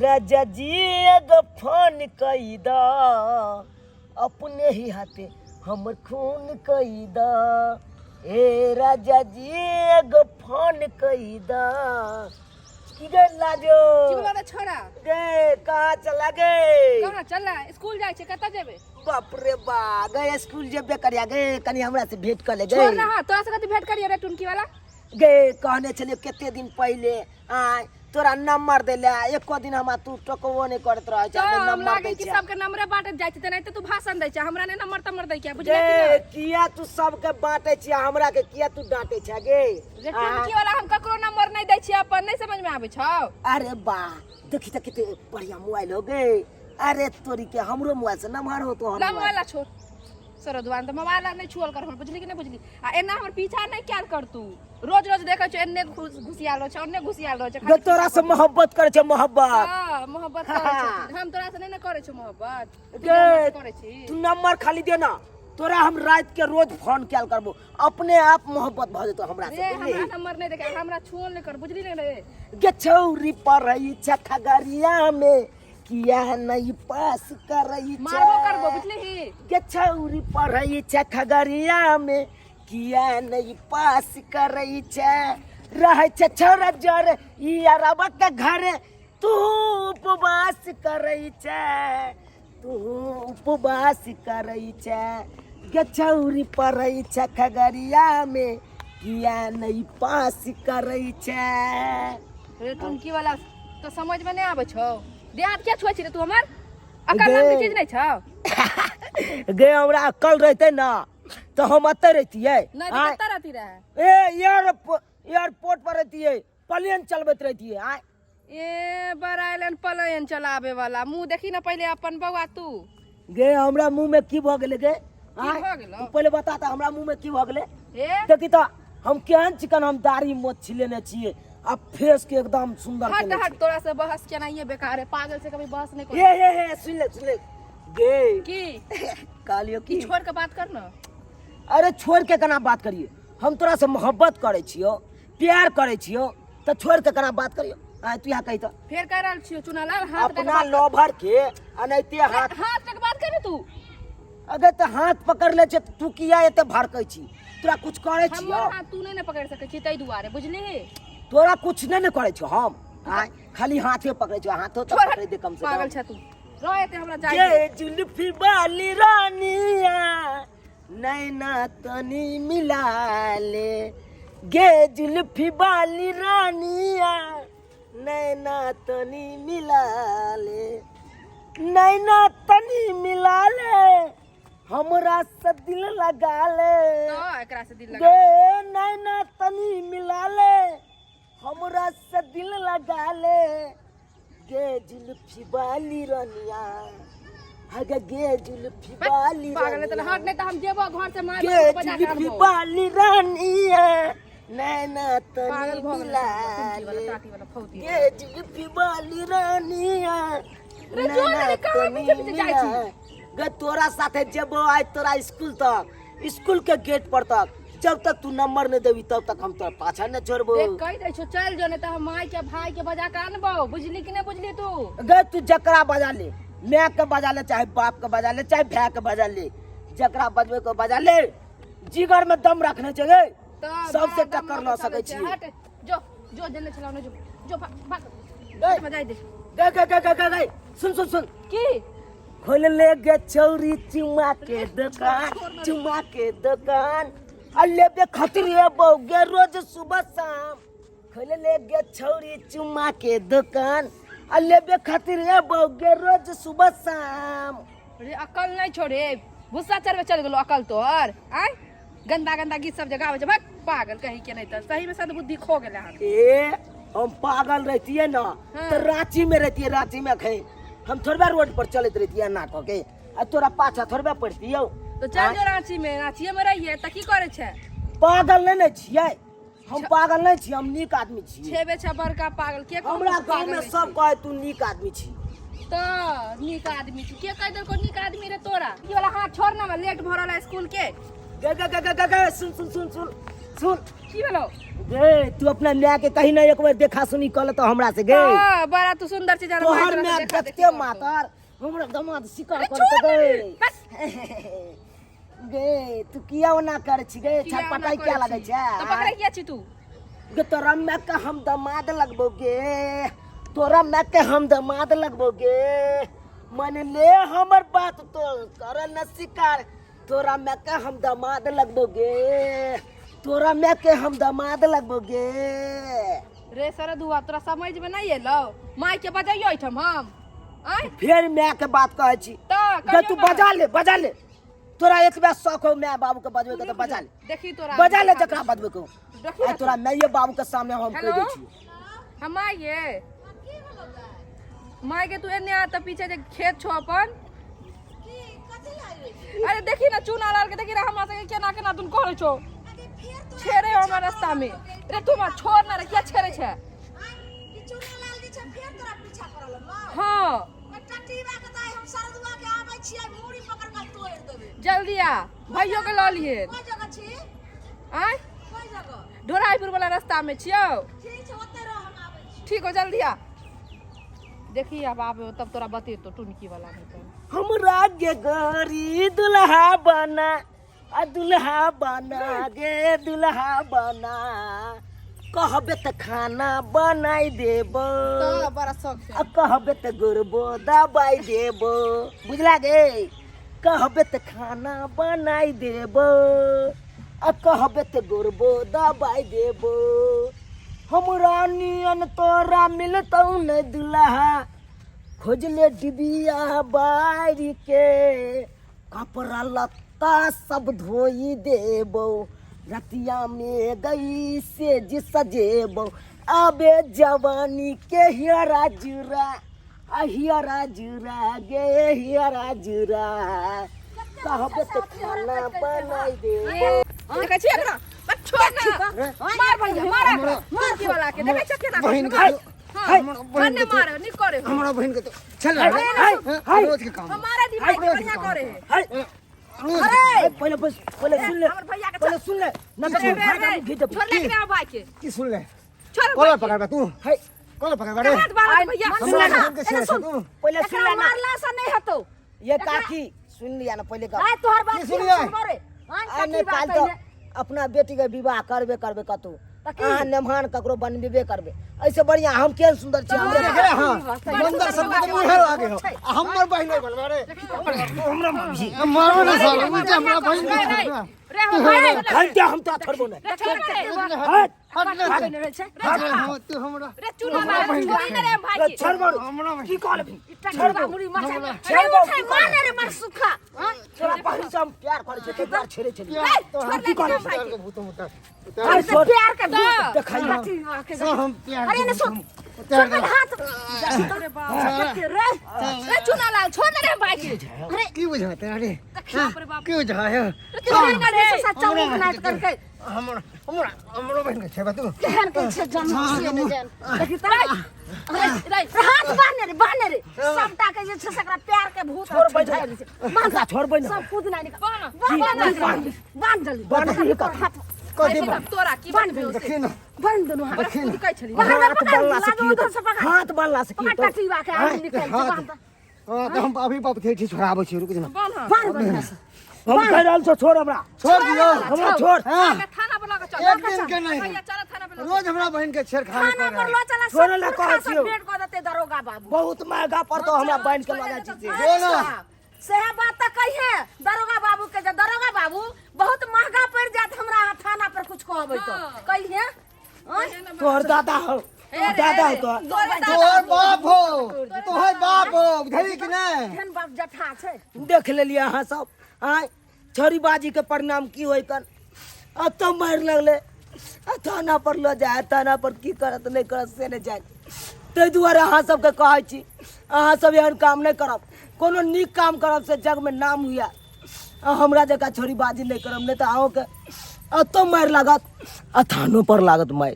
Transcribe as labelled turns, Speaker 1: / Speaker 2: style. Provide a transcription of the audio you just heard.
Speaker 1: राजा जी एगो फोन कई दा अपने ही हाथे हमर खून कई दा ए राजा जी एगो फोन कई दा की गे लाजो
Speaker 2: चिबला छोड़ा
Speaker 1: गे कहाँ चला गे
Speaker 2: कहां चला स्कूल जाय छे कत जेबे
Speaker 1: बाप रे बा गे स्कूल जेबे करिया गे कनी हमरा से भेंट कर ले गे
Speaker 2: छोड़ ना हां तोरा से कति भेंट करिए रे टुनकी वाला
Speaker 1: गे कहने चलिए केते दिन पहले आय तोरा नंबर देले एको दिन हम तू टोकबो नहीं करत रह
Speaker 2: तो हम लागे कि सबके नंबर बांटत जाय छै त नहीं त तू भाषण दै छै हमरा ने नंबर तमर दै के बुझले कि
Speaker 1: गे किया तू सबके बांटे छी हमरा के किया तू डांटे छ गे
Speaker 2: रे टुनकी वाला हम ककरो नंबर नहीं दै छी अपन नहीं समझ में आबै छौ
Speaker 1: अरे बा देखी त किते बढ़िया मोबाइल हो गे अरे तोरी के हमरो मोबाइल से नंबर हो तो
Speaker 2: लम वाला छोड़ सरो दुआन त मोबाइल नहीं छुअल कर बुझली कि नहीं बुझली आ एना हमर पीछा नहीं क्याल कर तू रोज रोज देखै छ एने घुसियाल रह छ ओने घुसियाल रह छ
Speaker 1: गे तोरा से मोहब्बत करे छ मोहब्बत
Speaker 2: हां मोहब्बत करे छ हम तोरा से नहीं करे छ मोहब्बत
Speaker 1: गे
Speaker 2: करे छी
Speaker 1: तू नंबर खाली दे ना तोरा हम रात के रोज फोन कैल करबो अपने आप मोहब्बत भ जेतो हमरा
Speaker 2: रे
Speaker 1: से
Speaker 2: हमरा नंबर नहीं देखे हमरा छुअल नहीं कर बुझली नहीं रे
Speaker 1: गे छौरी पर रही छ खगड़िया में किया नहीं पास कर रही छ
Speaker 2: मारबो करबो बुझली ही
Speaker 1: गे छौरी पर रही छ खगड़िया में किया नहीं पास कर रही छ रहे छ छोरा जर ई अरबा के घर तू उपवास कर रही छ तू उपवास कर रही छ गे छौरी पर रही छ खगड़िया में किया नहीं पास कर रही छ
Speaker 2: रे टुनकी वाला तो समझ में नहीं आबै छौ देहात क्या छुआ छी रे तू हमर अकल नाम के चीज नहीं छौ
Speaker 1: गे हमरा अकल रहते ना तो हम अते रहतिए
Speaker 2: नहीं तो कत्ता रहती रहे
Speaker 1: ए एयरपोर्ट पर रहतिए प्लेन चलबैत रहतिए आय
Speaker 2: ए बराइलन प्लेन चलावे वाला मुंह देखी ना पहले अपन बउआ तू
Speaker 1: गे हमरा मुंह में की भ गेले गे
Speaker 2: की
Speaker 1: आय
Speaker 2: भ गेलो
Speaker 1: तू पहले बता त हमरा मुंह में की भ गेले
Speaker 2: ए
Speaker 1: देखी तो हम केहन चिकन हम दाढ़ी मोछ छिलेने छिए अब फेस के एकदम सुंदर
Speaker 2: हट
Speaker 1: केने
Speaker 2: हट तोरा से बहस केना ये बेकार है पागल से कभी बहस नहीं कर
Speaker 1: ये सुन ले गे
Speaker 2: की
Speaker 1: कालियो
Speaker 2: की
Speaker 1: की
Speaker 2: छोड़ के बात कर ना
Speaker 1: अरे छोड़ के केना बात करिए हम तोरा से मोहब्बत करे छियो प्यार करे छियो तो छोड़ के केना बात करियो आय तू यहाँ कही तो
Speaker 2: फिर कह रहल छियो चुनालाल हाथ
Speaker 1: अपना लोभर के अनैते हाथ
Speaker 2: हाथ तक बात करे तू
Speaker 1: अगर तो हाथ पकड़ ले छे तू किया एते भड़कै छी तोरा कुछ करे
Speaker 2: हमर
Speaker 1: छियो
Speaker 2: हाथ तू नहीं पकड़ सके छी तई दुआरे बुझली
Speaker 1: तोरा कुछ नहीं करे छियो हम आय खाली हाथे पकड़े छियो हाथो तो
Speaker 2: छोड़
Speaker 1: पकड़े दे कम से
Speaker 2: पागल
Speaker 1: कम
Speaker 2: छ तू रहे ते हमरा जाय
Speaker 1: ये जुल्फी वाली रानिया नैना तनी मिला ले गे जुल्फी वाली रानिया नैना तनी मिला ले नैना तनी मिला ले हमरा से दिल लगा ले
Speaker 2: तो एकरा से दिल लगा
Speaker 1: गे नैना तनी मिला ले हमरा से दिल लगा ले गे जुल्फी वाली रानिया हगे गे जुल्फी वाली
Speaker 2: पागल है तो हट नहीं तो हम जेबो घर से मार
Speaker 1: गे
Speaker 2: बजा
Speaker 1: जुल्फी
Speaker 2: करबो
Speaker 1: वाली रानिया नैना
Speaker 2: पागल
Speaker 1: तनी
Speaker 2: भ
Speaker 1: मिला
Speaker 2: गेल वाला
Speaker 1: ले
Speaker 2: टाटी वाला फौती
Speaker 1: गे जुल्फी वाली रानिया
Speaker 2: रे जो रे कहां पीछे पीछे जाय छी
Speaker 1: गे तोरा साथे जेबो आज तोरा स्कूल तक स्कूल के गेट पर तक जब तक तू नंबर नहीं देवी तब तक हम तोरा पाछा नहीं छोड़बो
Speaker 2: देख कहि दै छो चल जो नहीं तो हम माई के भाई के बजा के आनबो बुझली कि नहीं बुझली तू
Speaker 1: गे तू जकरा बजा ले मैं के बजा ले चाहे बाप के बजा ले चाहे भाई के बजा ले जकरा बजबे को बजा ले जिगर में दम रखने चाहिए
Speaker 2: तो
Speaker 1: सबसे टक्कर ल सकै छी
Speaker 2: हट जो जो जने चलाओ जो जो भाग
Speaker 1: गे
Speaker 2: बजाई दे
Speaker 1: गे सुन सुन सुन
Speaker 2: की
Speaker 1: खोल ले गे चौरी चुमा के दुकान अल्ले बे खतरे बौगे रोज सुबह शाम खोल ले गे छौरी चुमा के दुकान अल्ले बे खतरे बौगे रोज सुबह शाम
Speaker 2: रे अकल नहीं छोड़े भुस्सा चढ़वे चल गेलो अकल तोहर आय गंदा गंदा गीत सब जगह आवे छै भाग पागल कहीं के नहीं तो सही में सद्बुद्धि खो गेले हां
Speaker 1: ए हम पागल रहतिए ना
Speaker 2: हाँ।
Speaker 1: तो रांची में रहतिए रांची में खै हम थोड़बा रोड पर चलत रहतिए ना कह के आ तोरा पाछा थोड़बा पड़तियौ
Speaker 2: तो चल जो रांची में रहिए त की करे छै
Speaker 1: पागल नहीं छियै हम पागल नहीं छी हम नीक आदमी छी
Speaker 2: छेबे छ बड़का पागल के
Speaker 1: हमरा गांव में सब कहे तू नीक आदमी छी
Speaker 2: तो नीक आदमी छी के कह देलको नीक आदमी रे तोरा ई वाला हाथ छोड़ ना लेट भरल है स्कूल के
Speaker 1: गे सुन सुन सुन सुन सुन
Speaker 2: की भेलो
Speaker 1: गे तू अपना माय के कहीं ना एक बार देखा सुनी कल तो हमरा से गे
Speaker 2: बड़ा तू सुंदर चीज
Speaker 1: तो हर माय देखते मातार हमरा दामाद शिकार करते गे
Speaker 2: बस
Speaker 1: गे तू किया ना कर छी गे छटपटाई क्या लगे छै
Speaker 2: तो पकड़े किया छी तू
Speaker 1: गे तोरा माय के हम दामाद लगबो गे तोरा माय के हम दामाद लगबो गे मन ले हमर बात तो कर न शिकार तोरा माय के हम दामाद लगबो गे तोरा माय के हम दामाद लगबो गे
Speaker 2: रे सरदुआ तोरा समझ में नहीं एलो माय के बजाइयो ठम हम आय
Speaker 1: फिर माय के बात कहै छी
Speaker 2: तो
Speaker 1: गे तू बजा ले तोरा एक बार शौक हो माय बाबू के बजबे के तो बजा ले
Speaker 2: देखी तोरा
Speaker 1: बजा ले जकरा बजबे को
Speaker 2: देखी
Speaker 1: आ तोरा माय बाबू के सामने हम कह दै छी
Speaker 2: हम आइए माय के तू एने आ त पीछे जे खेत छो अपन अरे देखी ना चूना लाल के देखी ना हमरा से केना केना तुम कहै छो छेरे हमरा रास्ता में रे तू मा छोड़ ना रे क्या छेरे छे
Speaker 3: ई चूना लाल दी छ फेर तोरा पीछा करल न
Speaker 2: हां
Speaker 3: टटीबा के दाई हम सरदुआ के आबै छियै मूड़ी पकड़ के तोड़ देबे
Speaker 2: जल्दी आ भाइयों के ल लिए
Speaker 3: कोई जगह छी
Speaker 2: आय
Speaker 3: कोई जगह
Speaker 2: ढोराईपुर वाला रास्ता में छियो
Speaker 3: ठीक छै ओते रह हम आबै छी
Speaker 2: ठीक हो जल्दी आ देखी अब आबे तब तोरा बते तो टुनकी वाला में तो
Speaker 1: हमरा गे गरी दुल्हा बना आ दुल्हा बना गे दुल्हा बना कहबे त खाना बनाई देबो
Speaker 2: तो बड़ा शौक से
Speaker 1: आ कहबे त गुरबो दबाई देबो बुझला गे कहबे त खाना बनाई देबो आ कहबे त गुरबो दबाई देबो हमरा नियन तोरा मिलतौ न दुल्हा खोजले डिबिया बारी के कपड़ा लत्ता सब धोई देबो रतिया में गई से जी सजेबो अबे जवानी के हियरा जुरा आ हियरा जुरा गे हियरा जुरा कहबे तो खाना बनाई देबो
Speaker 2: देखै छी एकरा बस छोड़ ना मार भैया मार की वाला के देखै छ केना
Speaker 4: बहिन
Speaker 2: हाय
Speaker 4: के
Speaker 2: मन्ने मार नहीं करे
Speaker 4: हमरा बहिन के तो चल
Speaker 1: हाय
Speaker 4: रोज के काम
Speaker 2: हमारा दी भाई बढ़िया करे
Speaker 4: रोज
Speaker 1: अरे पहले सुन ले
Speaker 2: हमर भैया के
Speaker 1: पहले सुन ले ना तो भाई का मुंह दे
Speaker 2: छोड़ ले के भाई के
Speaker 4: की सुन ले
Speaker 2: छोड़
Speaker 4: कोला पकड़ बा तू
Speaker 1: हाय
Speaker 4: कोला पकड़ बा रे
Speaker 2: हाथ बार भैया
Speaker 1: सुन ले ना
Speaker 4: के छेड़ तू
Speaker 1: पहले सुन ले ना
Speaker 3: मारला से नहीं हतो
Speaker 1: ये काकी सुन लिया ना पहले का
Speaker 3: आय तोहर बात
Speaker 4: की सुनिए?
Speaker 3: रे
Speaker 1: आ ने काल तो अपना बेटी के विवाह करबे कतू अहाँ नेमान ककरो बनबे करबे ऐसे बढ़िया हम केहन सुंदर छी हम
Speaker 4: देख रे हां मंदिर सब के मुंह लागे हो आ हमर बहिन नहीं बनबा रे हमरा मारबो ना साला मुझे हमरा बहिन के
Speaker 2: रे हो भाई
Speaker 1: घंटे हम तो थरबो ना
Speaker 2: छोड़ के
Speaker 1: हट
Speaker 4: हट ले तू हमरा
Speaker 2: रे चूना मार छोड़ी ना रे भाई के
Speaker 1: छरबो
Speaker 4: हमरा बहिन
Speaker 1: की कहले
Speaker 2: टटका मुड़ी मार
Speaker 1: छरबो
Speaker 3: माने रे मर सुखा
Speaker 1: तोरा बहिन से हम प्यार करे छै तो प्यार छेड़े छेड़े
Speaker 4: तो हम की करे के भूत मुता
Speaker 1: अरे छोड़
Speaker 3: प्यार के
Speaker 1: देखाई
Speaker 4: तो हम प्यार
Speaker 3: अरे ने सुन
Speaker 4: प्यार
Speaker 3: हाथ
Speaker 2: अरे बाप
Speaker 3: रे
Speaker 2: रे चूना लाल छोड़ ना रे भाई के
Speaker 4: अरे की बुझाते रे
Speaker 2: बाप रे बाप
Speaker 4: की बुझाया
Speaker 3: किधर ना रे सच्चा नाच करके
Speaker 4: हमरा बहिन के छेबा तू
Speaker 3: केहन के छे जन्म से ने जान देखि तोरा
Speaker 2: रे
Speaker 3: हाथ बांधने रे सबटा के जे छे सकरा प्यार के भूत
Speaker 1: छोड़ बैठ मांगा छोड़ बैठ
Speaker 3: सब कूद ना निकल बांध जल्दी
Speaker 1: बांध
Speaker 4: कथी
Speaker 2: तोरा की बात भेल से
Speaker 4: देखी ना
Speaker 3: बांध दोनों हाथ
Speaker 2: तू कहै छली
Speaker 1: हाथ बांधला से की
Speaker 3: उधर से पकड़
Speaker 1: हाथ बांधला से की तो
Speaker 3: टटीबा के आगे निकल बांध
Speaker 4: हां तो हम अभी बाप थे छोड़ाबो छी रुक जा
Speaker 3: बांध बढ़िया से
Speaker 1: हम कह रहल छो छोड़ हमरा
Speaker 4: छोड़ दियो
Speaker 1: हमरा छोड़
Speaker 4: हां
Speaker 2: थाना पर लगा चल
Speaker 4: एक दिन के नहीं
Speaker 2: भैया चल थाना पर
Speaker 4: रोज हमरा बहन के छेड़खानी
Speaker 3: खाना पर
Speaker 4: करे
Speaker 3: लो चला
Speaker 1: छोड़ ना कहै छियो
Speaker 3: पेट को देते दरोगा बाबू
Speaker 1: बहुत महंगा पड़तो हमरा बांध के लगा छी से
Speaker 4: जो ना
Speaker 3: सेहा बात त कहिए दरोगा बाबू के जे दरोगा बाबू बहुत महंगा पड़ जात हमरा थाना पर कुछ कहबै तो कहिए
Speaker 1: तोहर दादा हो दादा हो तो
Speaker 4: तोहर बाप हो तोहर बाप हो धरी कि नहीं
Speaker 3: केहन बाप जठा छै
Speaker 1: देख लेलिए अहाँ सब आय छोरीबाजी के परिणाम की होय कन अब तो मार लगले थाना पर लो जाए थाना पर की करत नहीं करत से नहीं जाए ताहि दुआरे अहाँ सबके कहै छी अहाँ सब एहन काम नहीं करब कोनो नीक काम करब से जग में नाम हुआ हमरा जका छोरीबाजी नहीं करब नहीं तो अहूँ के तो मार लागत आ थानो पर लागत मार